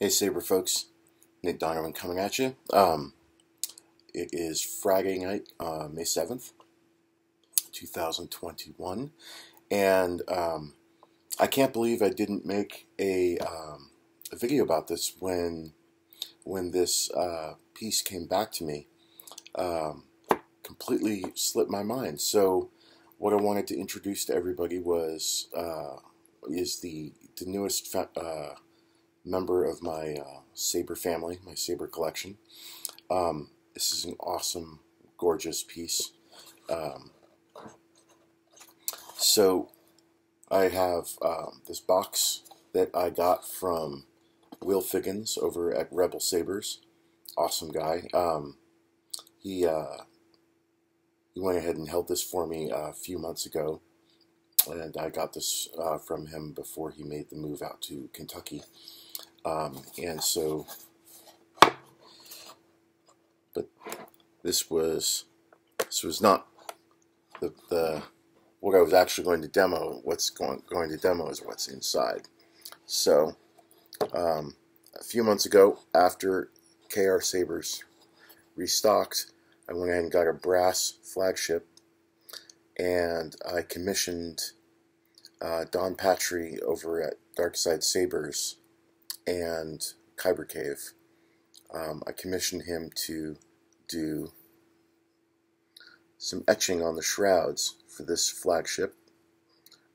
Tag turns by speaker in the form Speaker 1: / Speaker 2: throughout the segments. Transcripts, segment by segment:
Speaker 1: Hey Saber folks, Nick Donovan coming at you. It is Friday night, May 7th, 2021, and I can't believe I didn't make a video about this when this piece came back to me. Um, Completely slipped my mind. So what I wanted to introduce to everybody is the newest member of my saber family, my saber collection. This is an awesome, gorgeous piece. Um, so I have this box that I got from Will Figgins over at Rebel Sabers. Awesome guy. He went ahead and held this for me a few months ago, and I got this from him before he made the move out to Kentucky. And so, but this was not the what I was actually going to demo. What's going to demo is what's inside. So, a few months ago, after KR Sabers restocked, I went ahead and got a brass flagship, and I commissioned Don Patrey over at Darkside Sabers and KyberCave. I commissioned him to do some etching on the shrouds for this flagship,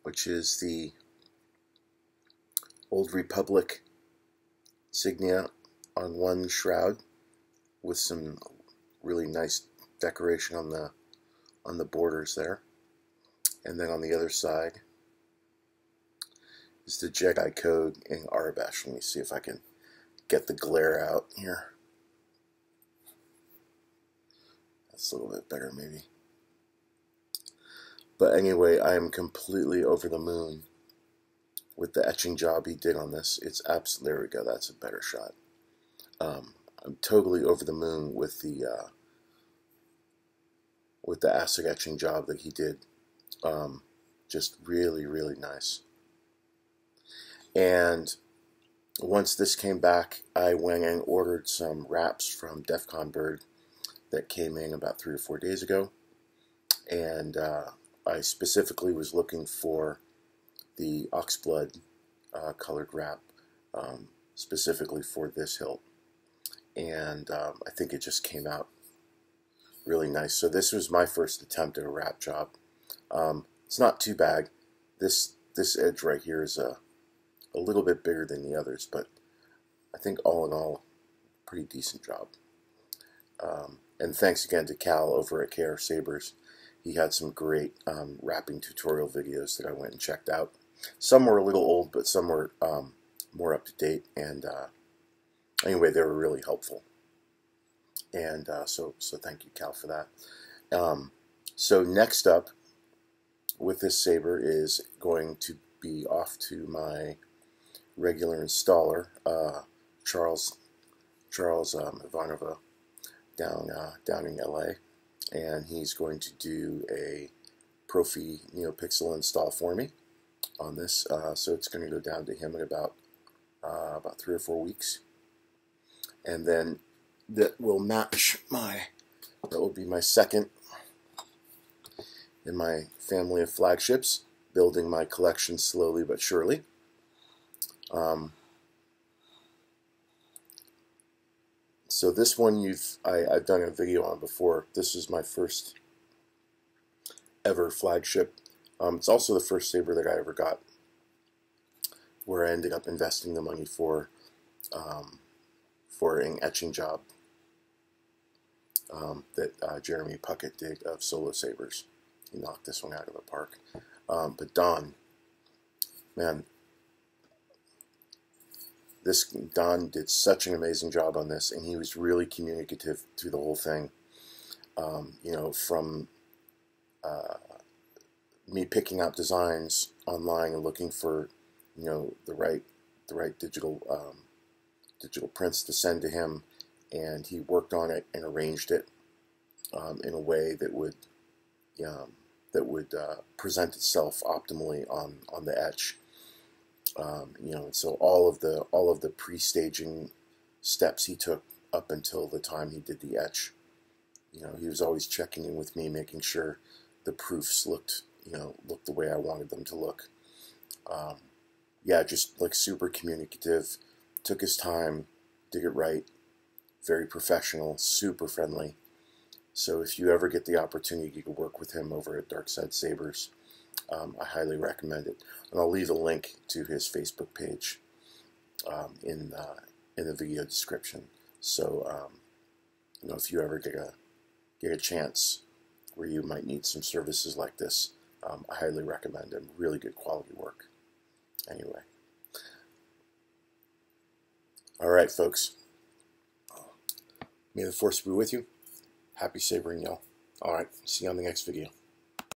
Speaker 1: which is the Old Republic insignia on one shroud with some really nice decoration on the borders there, and then on the other side is the Jedi code in Arabesh. Let me see if I can get the glare out here. That's a little bit better maybe. But anyway, I am completely over the moon with the etching job he did on this. It's absolutely, there we go, that's a better shot. I'm totally over the moon with the acid etching job that he did. Just really, really nice. And once this came back, I went and ordered some wraps from Defcon Bird that came in about 3 or 4 days ago. And I specifically was looking for the oxblood colored wrap, specifically for this hilt. And I think it just came out really nice. So this was my first attempt at a wrap job. It's not too bad. This edge right here is a little bit bigger than the others, but I think all in all, pretty decent job. And thanks again to Cal over at KR Sabers. He had some great wrapping tutorial videos that I went and checked out. Some were a little old, but some were more up to date. And anyway, they were really helpful. And so thank you, Cal, for that. So next up with this saber is going to be off to my regular installer, Charles Ivanova, down in LA, and he's going to do a Profi NeoPixel install for me on this. So it's going to go down to him in about 3 or 4 weeks, and then that will be my second in my family of flagships, building my collection slowly but surely. So this one I've done a video on before. This is my first ever flagship. It's also the first saber that I ever got where I ended up investing the money for an etching job that Jeremy Puckett did of Solo Sabers. He knocked this one out of the park. But Don, man, Don did such an amazing job on this, and he was really communicative through the whole thing. From me picking out designs online and looking for, the right digital prints to send to him, and he worked on it and arranged it in a way that would present itself optimally on the etch. And so all of the pre-staging steps he took up until the time he did the etch, he was always checking in with me, making sure the proofs looked the way I wanted them to look. Yeah, just like super communicative, took his time, did it right, very professional, super friendly. So if you ever get the opportunity to work with him over at Darkside Sabers, I highly recommend it. And I'll leave a link to his Facebook page in the video description. So if you ever get a chance where you might need some services like this, I highly recommend it. Really good quality work. Anyway. All right, folks. May the force be with you. Happy sabering, y'all. All right. See you on the next video.